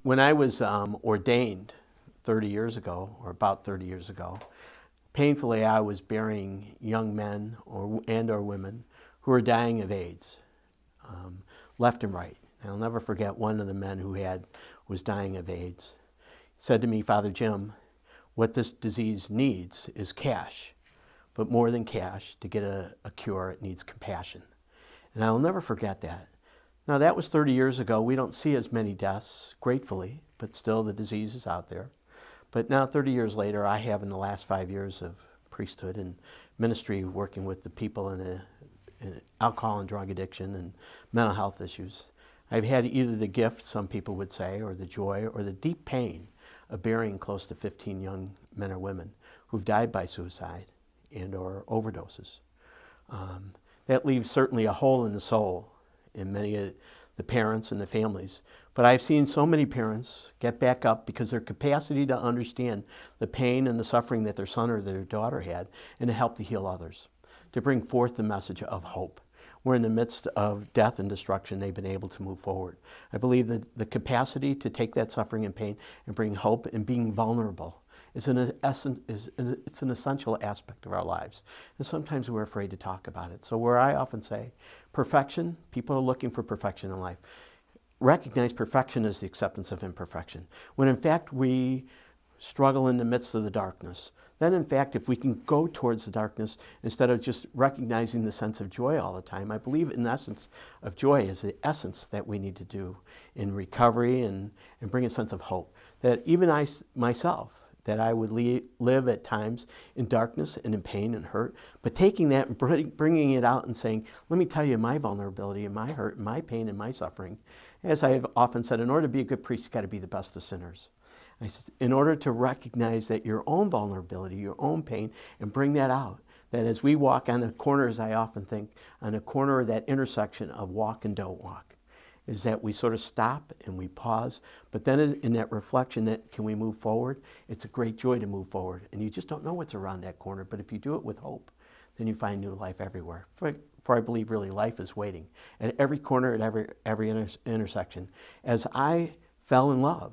When I was ordained 30 years ago, or about 30 years ago, painfully I was burying young men or women who were dying of AIDS, left and right. And I'll never forget one of the men was dying of AIDS. He said to me, "Father Jim, what this disease needs is cash, but more than cash, to get a cure, it needs compassion." And I'll never forget that. Now, that was 30 years ago. We don't see as many deaths, gratefully, but still the disease is out there. But now, 30 years later, I have, in the last 5 years of priesthood and ministry, working with the people in alcohol and drug addiction and mental health issues, I've had either the gift, some people would say, or the joy, or the deep pain of burying close to 15 young men or women who've died by suicide and or overdoses. That leaves certainly a hole in the soul in many of the parents and the families. But I've seen so many parents get back up because their capacity to understand the pain and the suffering that their son or their daughter had, and to help to heal others, to bring forth the message of hope. Where in the midst of death and destruction, they've been able to move forward. I believe that the capacity to take that suffering and pain and bring hope, and being vulnerable, it's an essential aspect of our lives. And sometimes we're afraid to talk about it. So where I often say, perfection, people are looking for perfection in life. Recognize perfection as the acceptance of imperfection. When in fact we struggle in the midst of the darkness, then in fact if we can go towards the darkness instead of just recognizing the sense of joy all the time, I believe in the essence of joy is the essence that we need to do in recovery and bring a sense of hope. That even I myself, that I would live at times in darkness and in pain and hurt, but taking that and bringing it out and saying, let me tell you my vulnerability and my hurt and my pain and my suffering. As I have often said, in order to be a good priest, you've got to be the best of sinners. I said, in order to recognize that your own vulnerability, your own pain, and bring that out, that as we walk on the corners, I often think, on the corner of that intersection of walk and don't walk, is that we sort of stop and we pause, but then in that reflection, that can we move forward? It's a great joy to move forward, and you just don't know what's around that corner, but if you do it with hope, then you find new life everywhere. For I believe really life is waiting at every corner, at every intersection. As I fell in love,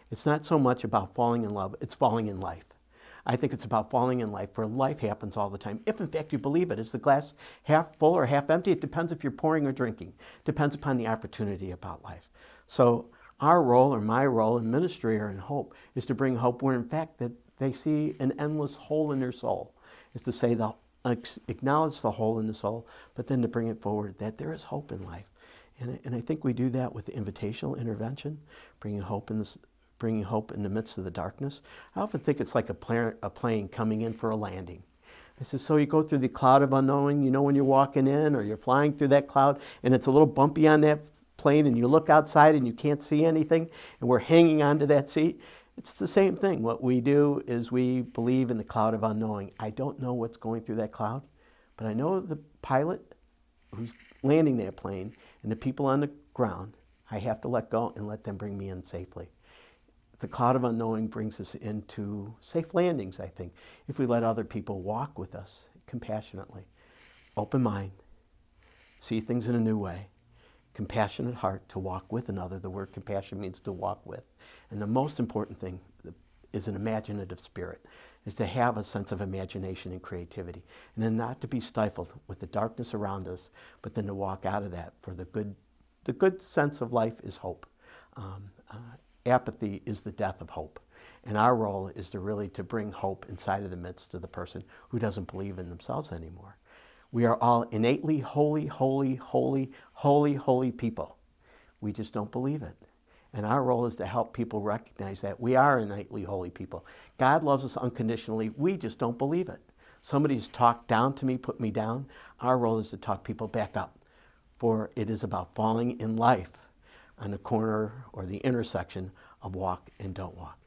it's not so much about falling in love, it's falling in life. I think it's about falling in life, for life happens all the time. If in fact you believe it, is the glass half full or half empty? It depends if you're pouring or drinking. It depends upon the opportunity about life. So our role, or my role in ministry or in hope, is to bring hope where in fact that they see an endless hole in their soul. Is to say, acknowledge the hole in the soul, but then to bring it forward that there is hope in life. And I think we do that with the invitational intervention, bringing hope in the midst of the darkness. I often think it's like a plane coming in for a landing. I said, so you go through the cloud of unknowing, when you're walking in or you're flying through that cloud and it's a little bumpy on that plane and you look outside and you can't see anything and we're hanging onto that seat. It's the same thing. What we do is we believe in the cloud of unknowing. I don't know what's going through that cloud, but I know the pilot who's landing that plane and the people on the ground. I have to let go and let them bring me in safely. The cloud of unknowing brings us into safe landings, I think, if we let other people walk with us compassionately. Open mind, see things in a new way, compassionate heart to walk with another. The word compassion means to walk with. And the most important thing is an imaginative spirit, is to have a sense of imagination and creativity, and then not to be stifled with the darkness around us, but then to walk out of that. For the good sense of life is hope. Apathy is the death of hope. And our role is to bring hope inside of the midst of the person who doesn't believe in themselves anymore. We are all innately holy, holy, holy, holy, holy people. We just don't believe it. And our role is to help people recognize that we are innately holy people. God loves us unconditionally. We just don't believe it. Somebody's talked down to me, put me down. Our role is to talk people back up. For it is about falling in life on the corner or the intersection of walk and don't walk.